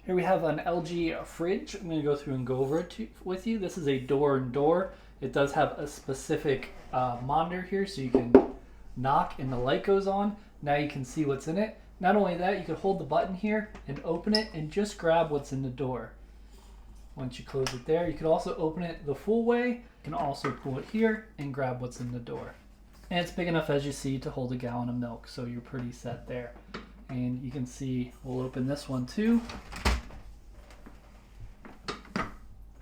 Here we have an LG fridge. I'm going to go through and go over it with you. This is a door-and-door. It does have a specific monitor here, so you can knock and the light goes on. Now you can see what's in it. Not only that, you can hold the button here and open it and just grab what's in the door. Once you close it there, you can also open it the full way. You can also pull it here and grab what's in the door. And it's big enough, as you see, to hold a gallon of milk, so you're pretty set there. And you can see, we'll open this one too.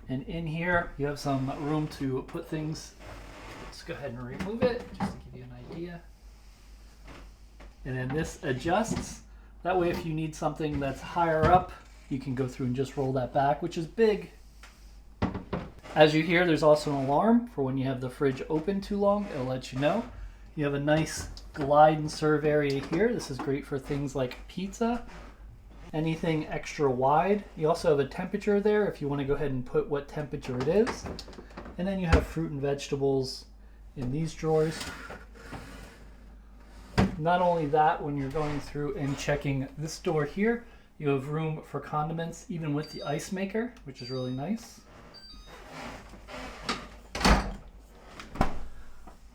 And in here, you have some room to put things. Let's go ahead and remove it, just to give you an idea. And then this adjusts. That way, if you need something that's higher up, you can go through and just roll that back, which is big. As you hear, there's also an alarm for when you have the fridge open too long. It'll let you know. You have a nice glide and serve area here. This is great for things like pizza, anything extra wide. You also have a temperature there if you want to go ahead and put what temperature it is. And then you have fruit and vegetables in these drawers. Not only that, when you're going through and checking this door here, you have room for condiments, even with the ice maker, which is really nice.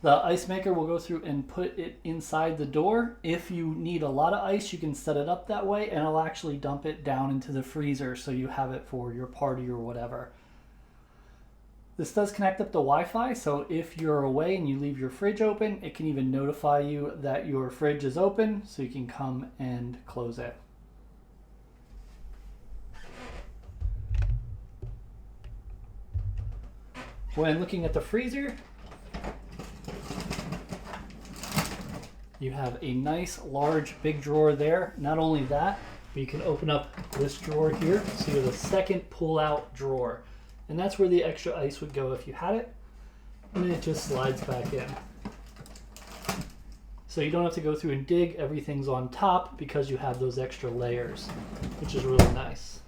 The ice maker will go through and put it inside the door. If you need a lot of ice, you can set it up that way, and it'll actually dump it down into the freezer so you have it for your party or whatever. This does connect up to Wi-Fi, so if you're away and you leave your fridge open, it can even notify you that your fridge is open, so you can come and close it. When looking at the freezer, you have a nice large big drawer there. Not only that, but you can open up this drawer here, so you have a second pull-out drawer. And that's where the extra ice would go if you had it. And then it just slides back in. So you don't have to go through and dig. Everything's on top because you have those extra layers, which is really nice.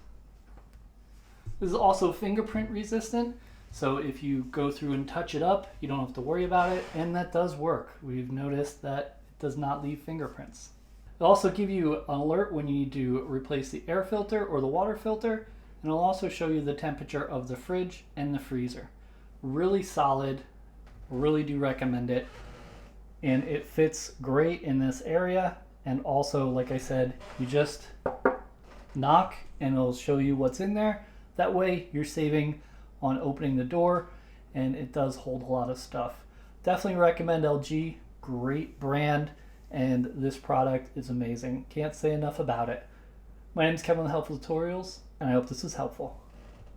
This is also fingerprint resistant. So if you go through and touch it up, you don't have to worry about it. And that does work. We've noticed that it does not leave fingerprints. It'll also give you an alert when you need to replace the air filter or the water filter. And it'll also show you the temperature of the fridge and the freezer. Really solid, really do recommend it. And it fits great in this area. And also, like I said, you just knock and it'll show you what's in there. That way you're saving on opening the door, and it does hold a lot of stuff. Definitely recommend LG, great brand, and this product is amazing. Can't say enough about it. My name is Kevin with Helpful Tutorials, and I hope this was helpful.